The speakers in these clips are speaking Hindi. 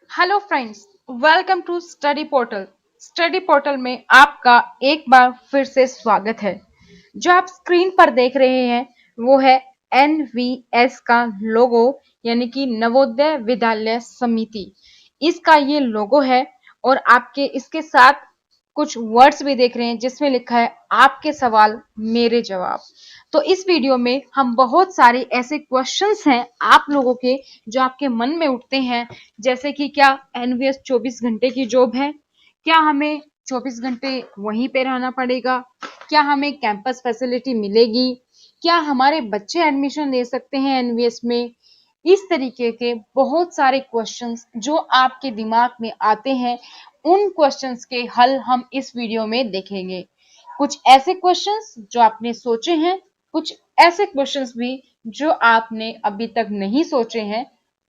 Hello friends, welcome to study portal. Study portal में आपका एक बार फिर से स्वागत है। जो आप स्क्रीन पर देख रहे हैं वो है एनवीएस का लोगो, यानी कि नवोदय विद्यालय समिति। इसका ये लोगो है और आपके इसके साथ कुछ वर्ड्स भी देख रहे हैं जिसमें लिखा है आपके सवाल मेरे जवाब। तो इस वीडियो में हम बहुत सारे ऐसे क्वेश्चंस हैं आप लोगों के जो आपके मन में उठते हैं, जैसे कि क्या एनवीएस 24 घंटे की जॉब है, क्या हमें 24 घंटे वहीं पे रहना पड़ेगा, क्या हमें कैंपस फैसिलिटी मिलेगी, क्या हमारे बच्चे एडमिशन ले सकते हैं एनवीएस में। इस तरीके के बहुत सारे क्वेश्चंस जो आपके दिमाग में आते हैं, उन क्वेश्चंस के हल हम इस वीडियो में देखेंगे। कुछ ऐसे क्वेश्चंस जो आपने सोचे हैं, कुछ ऐसे क्वेश्चंस भी जो आपने अभी तक नहीं सोचे हैं,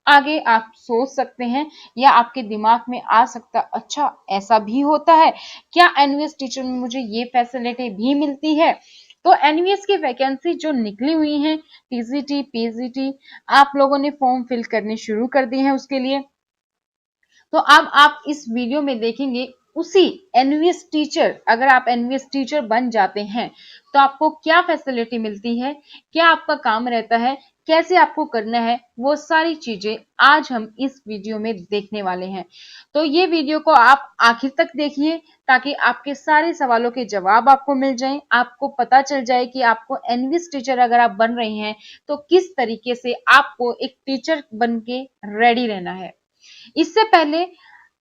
आगे आप सोच सकते हैं या आपके दिमाग में आ सकता अच्छा ऐसा भी होता है, क्या एनवीएस टीचर में मुझे ये फैसिलिटी भी मिलती है। तो एनवीएस की वैकेंसी जो निकली हुई है, टीजीटी पीजीटी, आप लोगों ने फॉर्म फिल करने शुरू कर दिए हैं उसके लिए। तो अब आप इस वीडियो में देखेंगे उसी एनवीएस टीचर, अगर आप एनवीएस टीचर बन जाते हैं तो आपको क्या फैसिलिटी मिलती है, क्या आपका काम रहता है, कैसे आपको करना है, वो सारी चीजें आज हम इस वीडियो में देखने वाले हैं। तो ये वीडियो को आप आखिर तक देखिए ताकि आपके सारे सवालों के जवाब आपको मिल जाएं, आपको पता चल जाए कि आपको एनवीएस टीचर अगर आप बन रहे हैं तो किस तरीके से आपको एक टीचर बन के रेडी रहना है। इससे पहले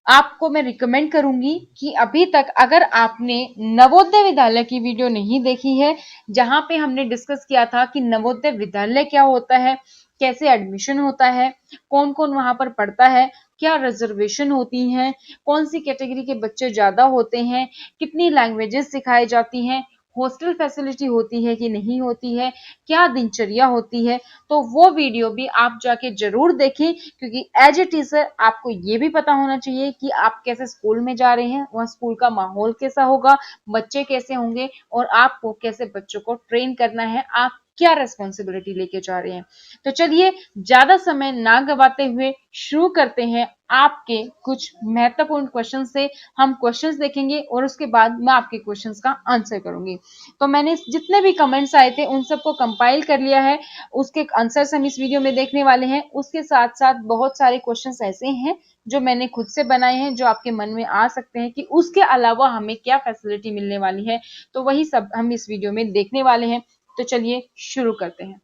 आपको मैं रिकमेंड करूंगी कि अभी तक अगर आपने नवोदय विद्यालय की वीडियो नहीं देखी है, जहां पे हमने डिस्कस किया था कि नवोदय विद्यालय क्या होता है, कैसे एडमिशन होता है, कौन कौन वहां पर पढ़ता है, क्या रिजर्वेशन होती हैं, कौन सी कैटेगरी के बच्चे ज्यादा होते हैं, कितनी लैंग्वेजेस सिखाई जाती हैं, हॉस्टल फैसिलिटी होती है कि नहीं होती है, क्या दिनचर्या होती है। तो वो वीडियो भी आप जाके जरूर देखें, क्योंकि एज ए टीचर आपको ये भी पता होना चाहिए कि आप कैसे स्कूल में जा रहे हैं, वहाँ स्कूल का माहौल कैसा होगा, बच्चे कैसे होंगे और आपको कैसे बच्चों को ट्रेन करना है, आप क्या रेस्पॉन्सिबिलिटी लेके जा रहे हैं। तो चलिए ज्यादा समय ना गवाते हुए शुरू करते हैं। आपके कुछ महत्वपूर्ण क्वेश्चन से हम क्वेश्चंस देखेंगे और उसके बाद मैं आपके क्वेश्चंस का आंसर करूंगी। तो मैंने जितने भी कमेंट्स आए थे उन सबको कंपाइल कर लिया है, उसके आंसर्स हम इस वीडियो में देखने वाले हैं। उसके साथ साथ बहुत सारे क्वेश्चंस ऐसे हैं जो मैंने खुद से बनाए हैं, जो आपके मन में आ सकते हैं कि उसके अलावा हमें क्या फैसिलिटी मिलने वाली है, तो वही सब हम इस वीडियो में देखने वाले हैं। तो चलिए शुरू करते हैं।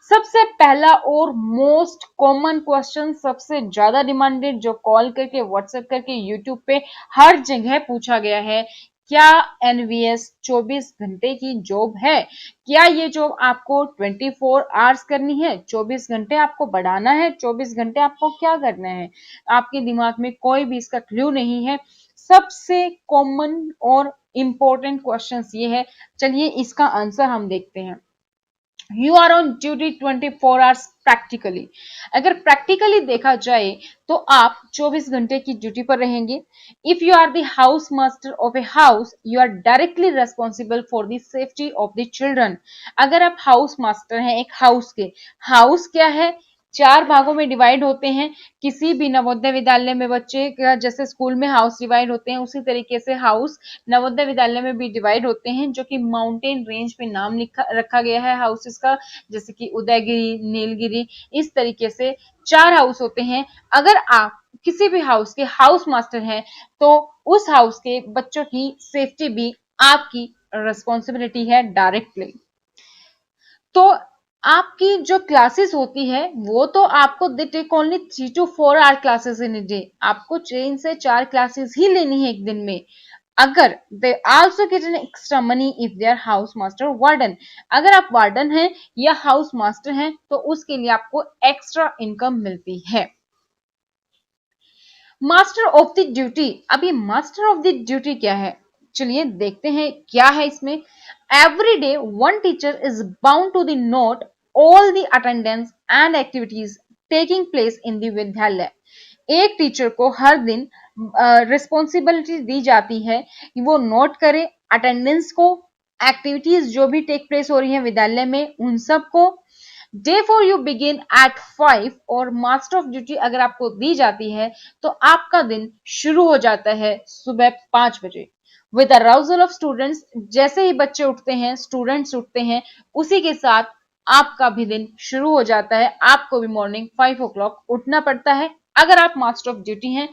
सबसे पहला और मोस्ट कॉमन क्वेश्चन, सबसे ज्यादा डिमांडेड, जो कॉल करके, व्हाट्सएप करके, यूट्यूब पे हर जगह पूछा गया है, क्या एनवीएस 24 घंटे की जॉब है, क्या ये जॉब आपको 24 आवर्स करनी है, 24 घंटे आपको बढ़ाना है, 24 घंटे आपको क्या करना है। आपके दिमाग में कोई भी इसका क्लू नहीं है। सबसे कॉमन और इंपॉर्टेंट क्वेश्चन ये है। चलिए इसका आंसर हम देखते हैं। You are on duty 24 hours practically. अगर प्रैक्टिकली देखा जाए तो आप 24 घंटे की ड्यूटी पर रहेंगे। If you are the house master of a house, you are directly responsible for the safety of the children. अगर आप हाउस मास्टर हैं एक हाउस के, हाउस क्या है, चार भागों में डिवाइड होते हैं। किसी भी नवोदय विद्यालय में बच्चे जैसे स्कूल में हाउस डिवाइड होते हैं, उसी तरीके से हाउस नवोदय विद्यालय में भी डिवाइड होते हैं, जो कि माउंटेन रेंज पे नाम रखा गया है हाउसेस का, जैसे कि उदयगिरी, नीलगिरी, इस तरीके से चार हाउस होते हैं। अगर आप किसी भी हाउस के हाउस मास्टर हैं तो उस हाउस के बच्चों की सेफ्टी भी आपकी रिस्पॉन्सिबिलिटी है डायरेक्टली। तो आपकी जो क्लासेस होती है वो तो आपको they take only 3 to 4 hour classes in day. आपको 3 से 4 क्लासेस ही लेनी है एक दिन में। अगर they also get an extra money if they are house master warden. अगर आप वार्डन हैं या हाउस मास्टर हैं तो उसके लिए आपको एक्स्ट्रा इनकम मिलती है। मास्टर ऑफ द ड्यूटी, अभी मास्टर ऑफ द ड्यूटी क्या है, चलिए देखते हैं क्या है इसमें। Every day one teacher is bound to the note all the attendance and activities taking place in the विद्यालय। एक टीचर को हर दिन रिस्पॉन्सिबिलिटी दी जाती है कि वो नोट करे अटेंडेंस को, एक्टिविटीज जो भी टेक प्लेस हो रही है विद्यालय में उन सब को, day for you begin eight 5 और मास्टर ऑफ ड्यूटी अगर आपको दी जाती है तो आपका दिन शुरू हो जाता है सुबह 5 बजे। विद अराउजल ऑफ स्टूडेंट्स, जैसे ही बच्चे उठते हैं, स्टूडेंट्स उठते हैं, उसी के साथ आपका भी दिन शुरू हो जाता है। आपको भी मॉर्निंग 5 o'clock उठना पड़ता है अगर आप मास्टर ऑफ ड्यूटी हैं,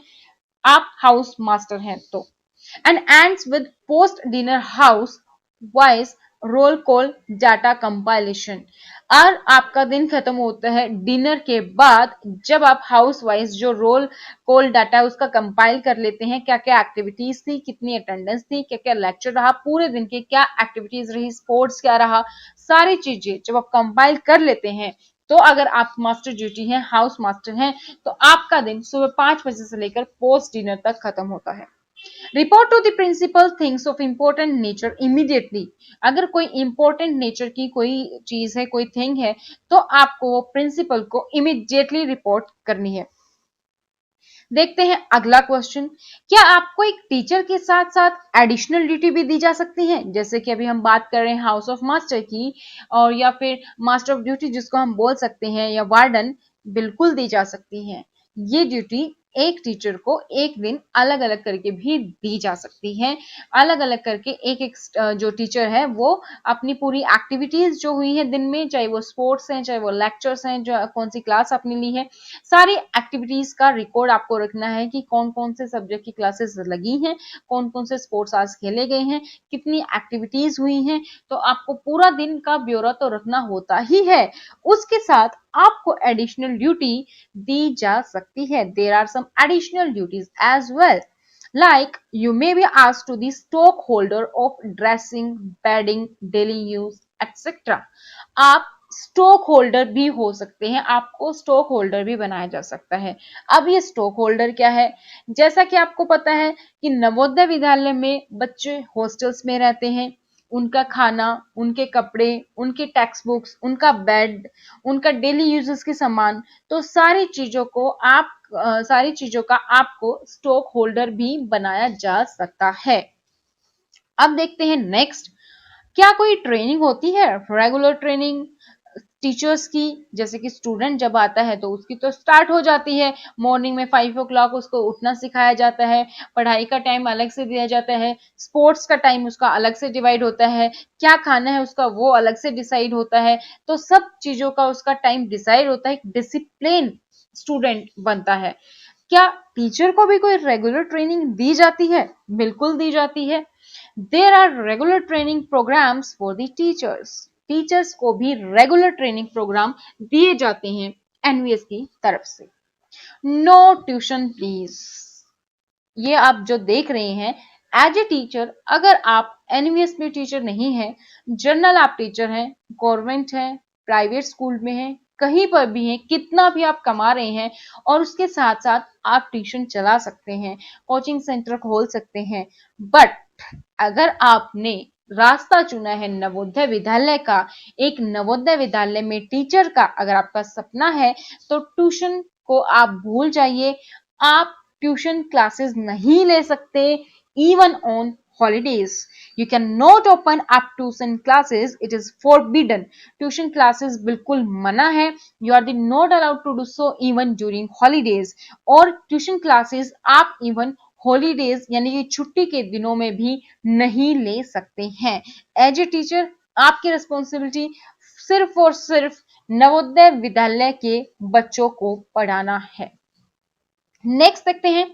आप हाउस मास्टर हैं तो। And ends with post dinner house wise roll call data compilation. और आपका दिन खत्म होता है डिनर के बाद, जब आप हाउस वाइज जो रोल कॉल डाटा है उसका कंपाइल कर लेते हैं, क्या क्या एक्टिविटीज थी, कितनी अटेंडेंस थी, क्या क्या लेक्चर रहा, पूरे दिन के क्या एक्टिविटीज रही, स्पोर्ट्स क्या रहा, सारी चीजें जब आप कंपाइल कर लेते हैं तो अगर आप मास्टर ड्यूटी हैं, हाउस मास्टर हैं, तो आपका दिन सुबह 5 बजे से लेकर पोस्ट डिनर तक खत्म होता है। Report to the principal things of important nature immediately. अगर कोई इंपॉर्टेंट नेचर की कोई चीज है, कोई थिंग है, तो आपको वो प्रिंसिपल को इमीडिएटली रिपोर्ट करनी है। देखते हैं अगला क्वेश्चन। क्या आपको एक टीचर के साथ साथ एडिशनल ड्यूटी भी दी जा सकती है, जैसे कि अभी हम बात कर रहे हैं हाउस ऑफ मास्टर की, और या फिर मास्टर ऑफ ड्यूटी जिसको हम बोल सकते हैं, या वार्डन, बिल्कुल दी जा सकती है। ये ड्यूटी एक टीचर को एक दिन अलग अलग करके भी दी जा सकती है। अलग अलग करके एक एक जो टीचर है वो अपनी पूरी एक्टिविटीज जो हुई है दिन में, चाहे वो स्पोर्ट्स हैं, चाहे वो लेक्चर्स हैं, जो कौन सी क्लास आपने ली है, सारी एक्टिविटीज का रिकॉर्ड आपको रखना है कि कौन कौन से सब्जेक्ट की क्लासेस लगी हैं, कौन कौन से स्पोर्ट्स आज खेले गए हैं, कितनी एक्टिविटीज हुई हैं। तो आपको पूरा दिन का ब्यौरा तो रखना होता ही है, उसके साथ आपको एडिशनल ड्यूटी दी जा सकती है। There are some additional duties as well, like you may be asked to the stockholder of dressing, bedding, daily use, etc. आप स्टॉक होल्डर भी हो सकते हैं, आपको स्टॉक होल्डर भी बनाया जा सकता है। अब ये स्टॉक होल्डर क्या है? जैसा कि आपको पता है कि नवोदय विद्यालय में बच्चे हॉस्टल्स में रहते हैं, उनका खाना, उनके कपड़े, उनके टेक्स्ट बुक्स, उनका बेड, उनका डेली यूजेस के सामान, तो सारी चीजों का आपको स्टॉक होल्डर भी बनाया जा सकता है। अब देखते हैं नेक्स्ट, क्या कोई ट्रेनिंग होती है, रेगुलर ट्रेनिंग टीचर्स की? जैसे कि स्टूडेंट जब आता है तो उसकी तो स्टार्ट हो जाती है मॉर्निंग में 5 o'clock, उसको उठना सिखाया जाता है, पढ़ाई का टाइम अलग से दिया जाता है, स्पोर्ट्स का टाइम उसका अलग से डिवाइड होता है, क्या खाना है उसका वो अलग से डिसाइड होता है, तो सब चीजों का उसका टाइम डिसाइड होता है, डिसिप्लिन स्टूडेंट बनता है। क्या टीचर को भी कोई रेगुलर ट्रेनिंग दी जाती है? बिल्कुल दी जाती है। There are regular training programmes for the teachers. Teachers को भी रेगुलर ट्रेनिंग प्रोग्राम दिए जाते हैं एनवीएस की तरफ से। नो ट्यूशन प्लीज, ये आप जो देख रहे हैं, एज ए टीचर अगर आप एनवीएस में टीचर नहीं है, जनरल आप टीचर हैं, गवर्नमेंट है, प्राइवेट स्कूल में है, कहीं पर भी हैं, कितना भी आप कमा रहे हैं, और उसके साथ साथ आप ट्यूशन चला सकते हैं, कोचिंग सेंटर खोल सकते हैं, बट अगर आपने रास्ता चुना है नवोदय विद्यालय का, एक नवोदय विद्यालय में टीचर का अगर आपका सपना है, तो ट्यूशन को आप भूल जाइए। आप ट्यूशन क्लासेस नहीं ले सकते even on holidays. You cannot open up tuition classes. It is forbidden. Tuition classes बिल्कुल मना है. You are not allowed to do so even during holidays. और tuition classes आप even holidays यानी कि छुट्टी के दिनों में भी नहीं ले सकते हैं। एज ए टीचर आपकी रिस्पॉन्सिबिलिटी सिर्फ और सिर्फ नवोदय विद्यालय के बच्चों को पढ़ाना है। नेक्स्ट देखते हैं,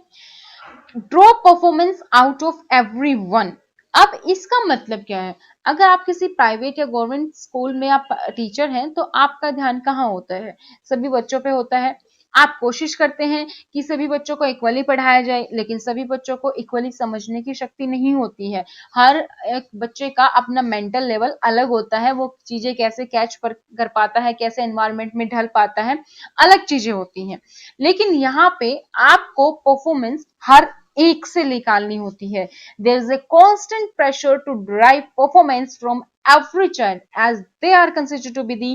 drop performance out of everyone. अब इसका मतलब क्या है? अगर आप किसी प्राइवेट या गवर्नमेंट स्कूल में आप टीचर हैं तो आपका ध्यान कहाँ होता है? सभी बच्चों पे होता है। आप कोशिश करते हैं कि सभी बच्चों को इक्वली पढ़ाया जाए, लेकिन सभी बच्चों को इक्वली समझने की शक्ति नहीं होती है। हर एक बच्चे का अपना मेंटल लेवल अलग होता है, वो चीजें कैसे कैच कर पाता है, कैसे एनवायरनमेंट में ढल पाता है, अलग चीजें होती हैं। लेकिन यहाँ पे आपको परफॉर्मेंस हर एक से निकालनी होती है। There is a constant pressure to drive performance from every child as they are considered to be the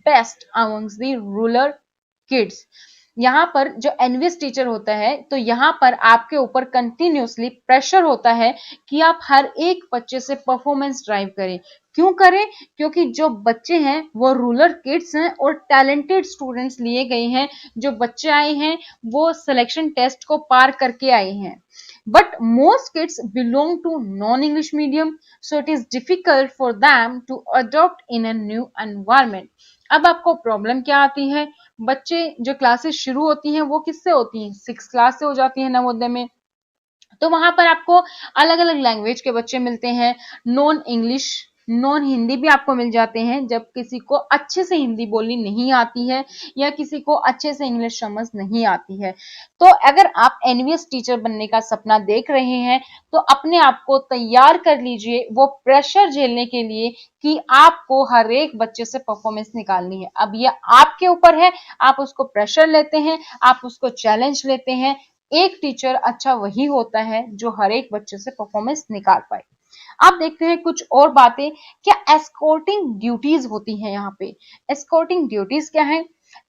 best amongst the rural kids. यहाँ पर जो एनवीएस टीचर होता है, तो यहाँ पर आपके ऊपर कंटिन्यूसली प्रेशर होता है कि आप हर एक बच्चे से परफॉर्मेंस ड्राइव करें। क्यों करें? क्योंकि जो बच्चे हैं वो रूरल किड्स हैं और टैलेंटेड स्टूडेंट्स लिए गए हैं। जो बच्चे आए हैं वो सिलेक्शन टेस्ट को पार करके आए हैं। But most kids belong to non-English medium, so it is difficult for them to adopt in a new environment. अब आपको प्रॉब्लम क्या आती है? बच्चे जो क्लासेस शुरू होती हैं वो किससे होती हैं? 6 क्लास से हो जाती है नवोदय में। तो वहां पर आपको अलग अलग लैंग्वेज के बच्चे मिलते हैं, नॉन इंग्लिश नॉन हिंदी भी आपको मिल जाते हैं जब किसी को अच्छे से हिंदी बोलनी नहीं आती है या किसी को अच्छे से इंग्लिश समझ नहीं आती है। तो अगर आप एनवीएस टीचर बनने का सपना देख रहे हैं तो अपने आप को तैयार कर लीजिए वो प्रेशर झेलने के लिए कि आपको हर एक बच्चे से परफॉर्मेंस निकालनी है। अब ये आपके ऊपर है, आप उसको प्रेशर लेते हैं, आप उसको चैलेंज लेते हैं। एक टीचर अच्छा वही होता है जो हर एक बच्चे से परफॉर्मेंस निकाल पाए। अब देखते हैं कुछ और बातें। क्या एस्कॉर्टिंग ड्यूटीज होती हैं यहाँ पे? एस्कॉर्टिंग ड्यूटीज क्या है?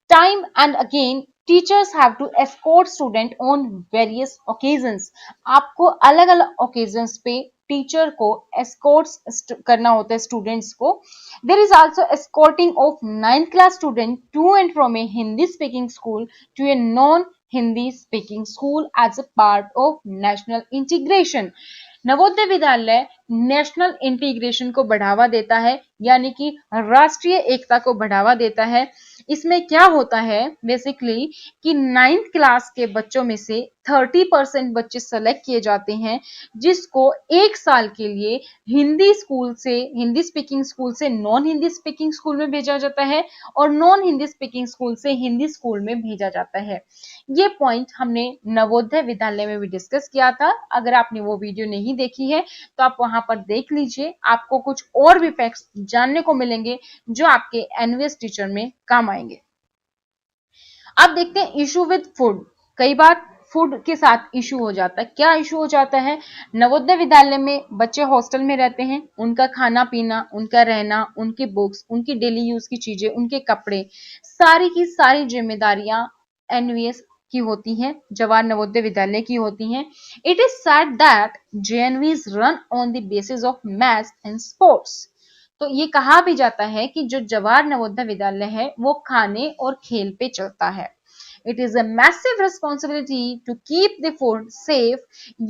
Time and again teachers have to escort student on various occasions. आपको अलग अलग ओकेजन्स पे टीचर को एस्कॉर्ट करना होता है स्टूडेंट्स को। There is also escorting of 9th class student to and from a Hindi speaking school to a non Hindi speaking school as a part of national integration. Navodaya Vidyalaya national integration को बढ़ावा देता है, यानी कि राष्ट्रीय एकता को बढ़ावा देता है। इसमें क्या होता है बेसिकली कि 9th क्लास के बच्चों में से 30% बच्चे सेलेक्ट किए जाते हैं जिसको एक साल के लिए हिंदी स्कूल से, हिंदी स्पीकिंग स्कूल से नॉन हिंदी स्पीकिंग स्कूल में भेजा जाता है और नॉन हिंदी स्पीकिंग स्कूल से हिंदी स्कूल में भेजा जाता है। ये पॉइंट हमने नवोदय विद्यालय में भी डिस्कस किया था। अगर आपने वो वीडियो नहीं देखी है तो आप वहां पर देख लीजिए, आपको कुछ और भी फैक्ट्स जानने को मिलेंगे जो आपके एनवीएस टीचर में काम आएंगे। अब देखते हैं इशू विद फूड। कई बार फूड के साथ इशू हो जाता है। क्या इशू हो जाता है? नवोदय विद्यालय में बच्चे हॉस्टल में रहते हैं, उनका खाना पीना, उनका रहना, उनकी बुक्स, उनकी डेली यूज की चीजें, उनके कपड़े, सारी की सारी जिम्मेदारियां एनवीएस की होती हैं, जवाहर नवोदय विद्यालय की होती हैं। It is said that JNVs run on the basis of maths and sports. तो ये कहा भी जाता है कि जो जवाहर नवोदय विद्यालय है वो खाने और खेल पे चलता है। It is a massive responsibility to keep the food safe.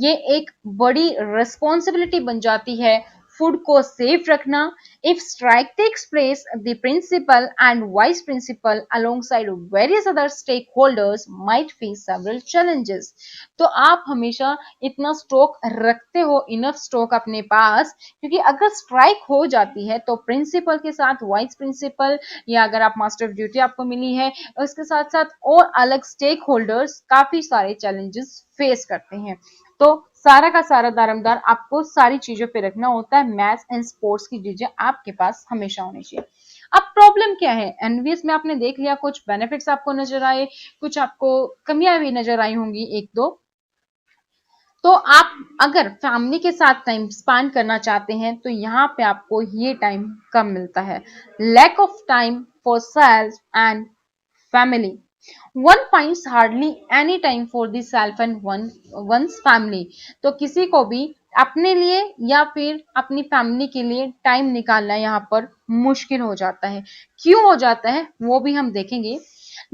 ये एक बड़ी रिस्पॉन्सिबिलिटी बन जाती है फूड को सेफ रखना। If strike takes place the principal and vice principal alongside various other stakeholders might face several challenges. तो आप हमेशा इतना स्टॉक रखते हो, इनफ स्टॉक अपने पास, क्योंकि अगर स्ट्राइक हो जाती है तो प्रिंसिपल के साथ वाइस प्रिंसिपल या अगर आप मास्टर ऑफ ड्यूटी आपको मिली है उसके साथ साथ और अलग स्टेक होल्डर्स काफी सारे चैलेंजेस फेस करते हैं। तो सारा का सारा दारोमदार आपको सारी चीजों पे रखना होता है। मैथ्स एंड स्पोर्ट्स की चीजें आपके पास हमेशा होनी चाहिए। अब प्रॉब्लम क्या है? एनवीएस में आपने देख लिया, कुछ बेनिफिट्स आपको नजर आए, कुछ आपको कमियां भी नजर आई होंगी एक दो। तो आप अगर फैमिली के साथ टाइम स्पेंड करना चाहते हैं तो यहाँ पे आपको ये टाइम कम मिलता है। Lack of time for self and family. One finds hardly any time for the self and one's family. तो किसी को भी अपने लिए या फिर अपनी फैमिली के लिए टाइम निकालना यहाँ पर मुश्किल हो जाता है। क्यों हो जाता है वो भी हम देखेंगे।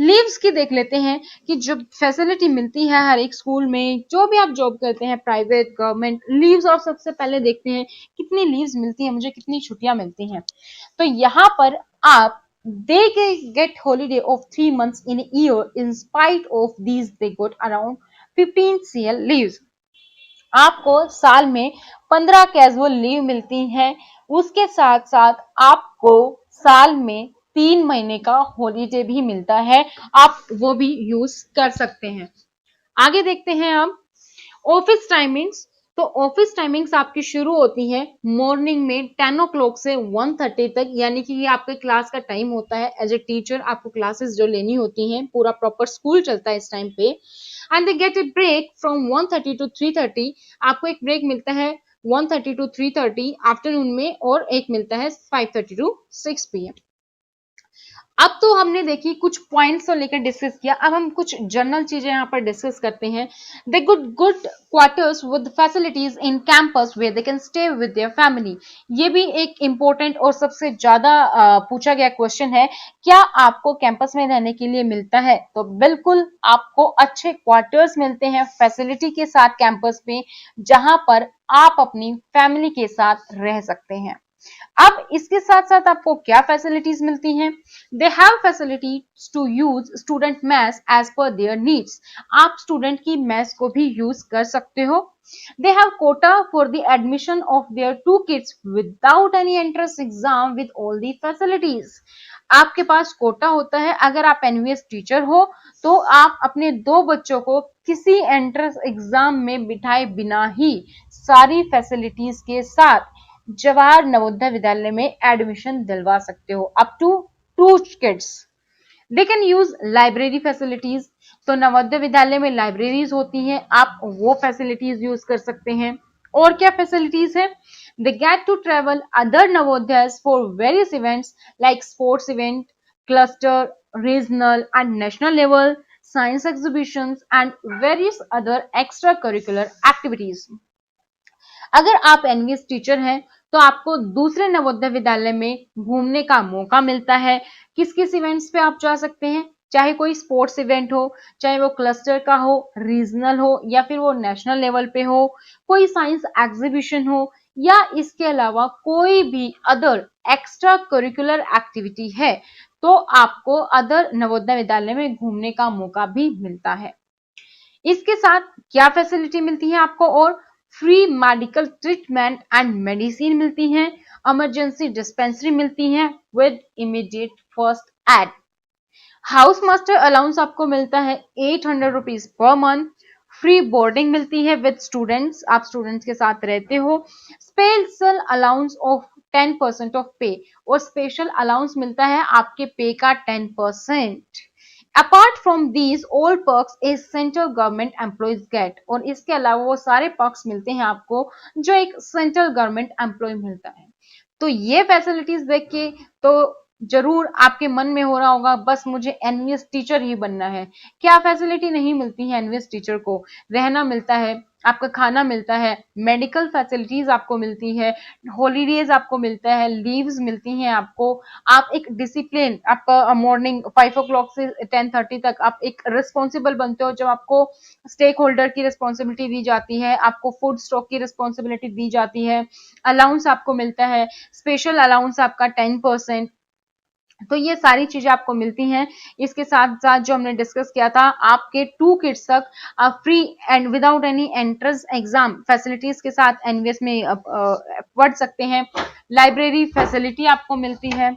लीव्स की देख लेते हैं कि जो फैसिलिटी मिलती है हर एक स्कूल में, जो भी आप जॉब करते हैं प्राइवेट गवर्नमेंट, लीव्स आप सबसे पहले देखते हैं कितनी लीव्स मिलती है, मुझे कितनी छुट्टियां मिलती हैं। तो यहाँ पर आप they get holiday of 3 months in a year. In spite of these they got around 15 CL leaves. आपको साल में 15 कैजुअल लीव मिलती हैं। उसके साथ साथ आपको साल में 3 महीने का हॉलीडे भी मिलता है, आप वो भी यूज कर सकते हैं। आगे देखते हैं हम ऑफिस टाइमिंग्स। तो ऑफिस टाइमिंग्स आपकी शुरू होती है मॉर्निंग में 10 o'clock से 1:30 तक, यानी कि ये आपके क्लास का टाइम होता है। एज ए टीचर आपको क्लासेस जो लेनी होती हैं, पूरा प्रॉपर स्कूल चलता है इस टाइम पे। And they get a break from 1:30 to 3:30। आपको एक ब्रेक मिलता है 1:30 to 3:30 आफ्टरनून में, और एक मिलता है 5:30 to 6 PM। अब तो हमने देखी कुछ पॉइंट्स को लेकर डिस्कस किया, अब हम कुछ जनरल चीजें यहाँ पर डिस्कस करते हैं। They good quarters with facilities in campus where they can stay with their family. ये भी एक इम्पोर्टेंट और सबसे ज्यादा पूछा गया क्वेश्चन है, क्या आपको कैंपस में रहने के लिए मिलता है? तो बिल्कुल आपको अच्छे क्वार्टर्स मिलते हैं फैसिलिटी के साथ कैंपस में, जहां पर आप अपनी फैमिली के साथ रह सकते हैं। अब इसके साथ साथ आपको क्या फैसिलिटीज मिलती हैं? They have facilities to use student mess as per their needs. आप स्टूडेंट की मैस को भी यूज कर सकते हो। They have quota for the admission of their two kids without any entrance exam with all the facilities. आपके पास कोटा होता है, अगर आप एनवीएस टीचर हो तो आप अपने दो बच्चों को किसी एंट्रेंस एग्जाम में बिठाए बिना ही सारी फैसिलिटीज के साथ जवाहर नवोदय विद्यालय में एडमिशन दिलवा सकते हो, up to 2 kids। They can use library facilities. तो नवोदय विद्यालय में लाइब्रेरीज होती हैं, आप वो फैसिलिटीज यूज कर सकते हैं। और क्या फैसिलिटीज है? They get to travel other Navodaya for various events like sports event, cluster, regional and national level, science exhibitions and various other extra curricular activities. अगर आप एनवीएस टीचर हैं तो आपको दूसरे नवोदय विद्यालय में घूमने का मौका मिलता है। किस किस इवेंट्स पे आप जा सकते हैं? चाहे कोई स्पोर्ट्स इवेंट हो, चाहे वो क्लस्टर का हो, रीजनल हो, या फिर वो नेशनल लेवल पे हो, कोई साइंस एग्जीबिशन हो, या इसके अलावा कोई भी अदर एक्स्ट्रा करिकुलर एक्टिविटी है, तो आपको अदर नवोदय विद्यालय में घूमने का मौका भी मिलता है। इसके साथ क्या फैसिलिटी मिलती है आपको? और free medical treatment and medicine मिलती हैं, इमरजेंसी डिस्पेंसरी मिलती हैं with immediate first aid. House master allowance आपको मिलता है 800 rupees per month. Free boarding मिलती है विद स्टूडेंट्स, आप स्टूडेंट्स के साथ रहते हो। स्पेशल अलाउंस ऑफ 10% ऑफ पे, और स्पेशल अलाउंस मिलता है आपके पे का 10%। Apart from these all perks is central government employees get, और इसके अलावा वो सारे पर्क्स मिलते हैं आपको जो एक सेंट्रल गवर्नमेंट एम्प्लॉय मिलता है। तो ये फैसिलिटीज देख के तो जरूर आपके मन में हो रहा होगा बस मुझे एनवीएस टीचर ही बनना है। क्या फैसिलिटी नहीं मिलती है एनवीएस टीचर को? रहना मिलता है, आपका खाना मिलता है, मेडिकल फैसिलिटीज आपको मिलती है, हॉलीडेज आपको मिलता है, लीव्स मिलती हैं आपको। आप एक डिसिप्लिन, आपका मॉर्निंग 5 o'clock से 10:30 तक आप एक रिस्पॉन्सिबल बनते हो, जब आपको स्टेक होल्डर की रिस्पॉन्सिबिलिटी दी जाती है, आपको फूड स्टॉक की रिस्पॉन्सिबिलिटी दी जाती है, अलाउंस आपको मिलता है, स्पेशल अलाउंस आपका 10%। तो ये सारी चीजें आपको मिलती हैं। इसके साथ साथ जो हमने डिस्कस किया था, आपके 2 kids तक आप free and without any entrance exam facilities के साथ एनवीएस में पढ़ सकते हैं। लाइब्रेरी फैसिलिटी आपको मिलती है,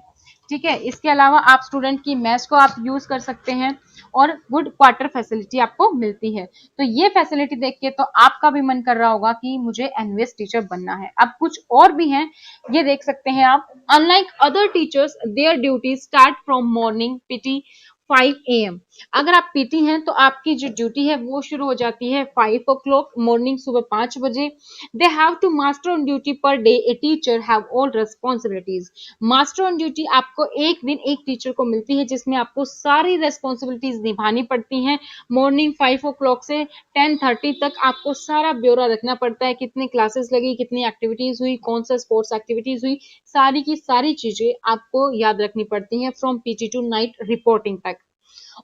ठीक है। इसके अलावा आप स्टूडेंट की मेस को आप यूज कर सकते हैं, और गुड क्वार्टर फैसिलिटी आपको मिलती है। तो ये फैसिलिटी देख के तो आपका भी मन कर रहा होगा कि मुझे एनवीएस टीचर बनना है। अब कुछ और भी हैं, ये देख सकते हैं आप। Unlike other teachers there duty start from morning PT 5 AM। अगर आप पीटी हैं तो आपकी जो ड्यूटी है वो शुरू हो जाती है 5 o'clock मॉर्निंग, सुबह 5 बजे। They have to master on duty per day a teacher have all responsibilities. Master on duty आपको एक दिन एक टीचर को मिलती है जिसमें आपको सारी रिस्पॉन्सिबिलिटीज निभानी पड़ती हैं। मॉर्निंग 5 o'clock से 10:30 तक आपको सारा ब्यौरा रखना पड़ता है, कितनी क्लासेस लगी, कितनी एक्टिविटीज हुई, कौन सा स्पोर्ट्स एक्टिविटीज हुई, सारी की सारी चीजें आपको याद रखनी पड़ती हैं from PT to night reporting तक।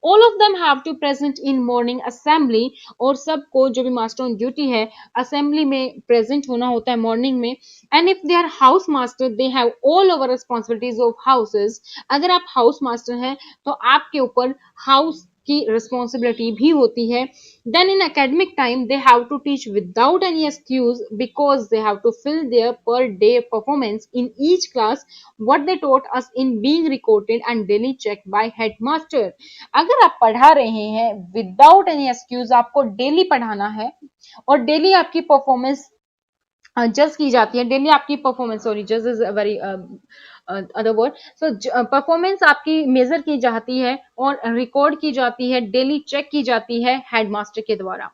All of them have to present in morning assembly, और सबको जो भी मास्टर ऑन ड्यूटी है असेंबली में प्रेजेंट होना होता है मॉर्निंग में। And if they are house master they have all over responsibilities of houses. अगर आप हाउस मास्टर हैं तो आपके ऊपर हाउस की रिस्पॉन्सिबिलिटी भी होती है। Then in academic time they have to teach without any excuse because they have to fill their per day performance in each class what they taught us in being recorded and daily checked by headmaster। अगर आप पढ़ा रहे हैं विदाउट एनी एक्सक्यूज, आपको डेली पढ़ाना है और डेली आपकी परफॉर्मेंस जज की जाती है, डेली आपकी परफॉर्मेंस, सॉरी जज is very other word, so performance आपकी मेजर की जाती है और रिकॉर्ड की जाती है, डेली चेक की जाती है हेडमास्टर के द्वारा।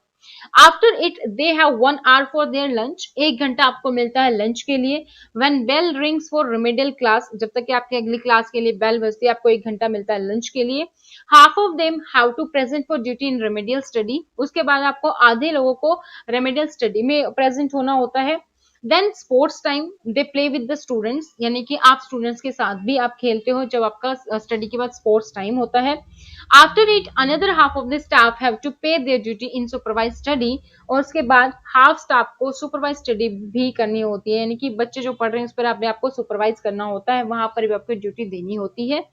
After it they have 1 hour for their lunch, 1 घंटा आपको मिलता है लंच के लिए। When bell rings for remedial class, जब तक कि आपकी अगली क्लास के लिए बेल बजती है, आपको 1 घंटा मिलता है लंच के लिए। Half of them have to present for duty in remedial study, उसके बाद आपको आधे लोगों को रेमेडियल स्टडी में प्रेजेंट होना होता है। Then sports time, they play with the students, यानी कि आप स्टूडेंट्स के साथ भी आप खेलते हो जब आपका स्टडी के बाद स्पोर्ट्स टाइम होता है। After it another half of the staff have to pay their duty in supervise study, और उसके बाद हाफ स्टाफ को सुपरवाइज स्टडी भी करनी होती है, यानी कि बच्चे जो पढ़ रहे हैं उस पर आपको सुपरवाइज करना होता है, वहां पर भी आपको ड्यूटी देनी होती है।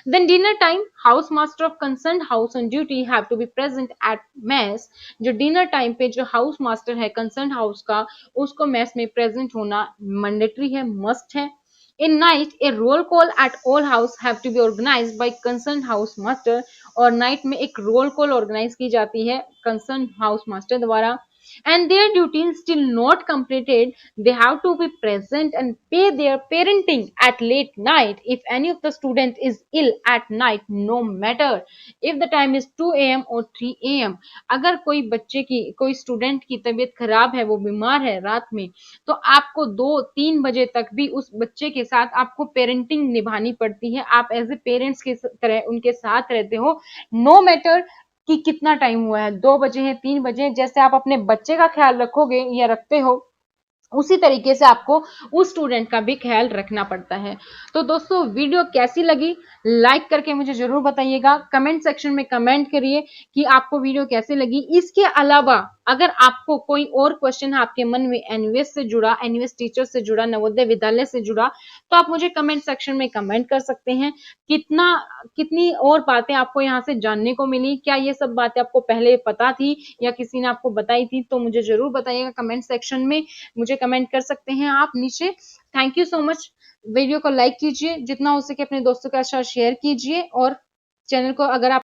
Then dinner time, house master of concerned house on duty have to be present at mess. जो डिनर टाइम पे जो हाउस मास्टर है कंसर्न हाउस का, उसको मेस में प्रेजेंट होना मैंडेटरी है, मस्ट है। In night, a roll call at all house have to be organized by concerned house master, और नाइट में एक रोल कॉल ऑर्गेनाइज की जाती है कंसर्न हाउस मास्टर द्वारा। And their duty is still not completed, they have to be present and pay their parenting at late night if any of the student is ill at night, no matter if the time is 2 a.m. or 3 a.m. अगर कोई बच्चे की, कोई स्टूडेंट की तबीयत खराब है, वो बीमार है रात में, तो आपको 2-3 बजे तक भी उस बच्चे के साथ आपको पेरेंटिंग निभानी पड़ती है। आप एज ए पेरेंट्स की तरह उनके साथ रहते हो, नो मैटर कि कितना टाइम हुआ है, 2 बजे है, 3 बजे, जैसे आप अपने बच्चे का ख्याल रखोगे या रखते हो, उसी तरीके से आपको उस स्टूडेंट का भी ख्याल रखना पड़ता है। तो दोस्तों वीडियो कैसी लगी, लाइक करके मुझे जरूर बताइएगा, कमेंट सेक्शन में कमेंट करिए कि आपको वीडियो कैसी लगी। इसके अलावा अगर आपको कोई और क्वेश्चन है आपके मन में एनवीएस से जुड़ा, एनवीएस टीचर से जुड़ा, नवोदय विद्यालय से जुड़ा, तो आप मुझे कमेंट सेक्शन में कमेंट कर सकते हैं। कितनी और बातें आपको यहाँ से जानने को मिली, क्या ये सब बातें आपको पहले पता थी या किसी ने आपको बताई थी, तो मुझे जरूर बताइएगा कमेंट सेक्शन में, मुझे कमेंट कर सकते हैं आप नीचे। Thank you so much. Video को लाइक कीजिए, जितना हो सके अपने दोस्तों के साथ शेयर कीजिए, और चैनल को अगर आप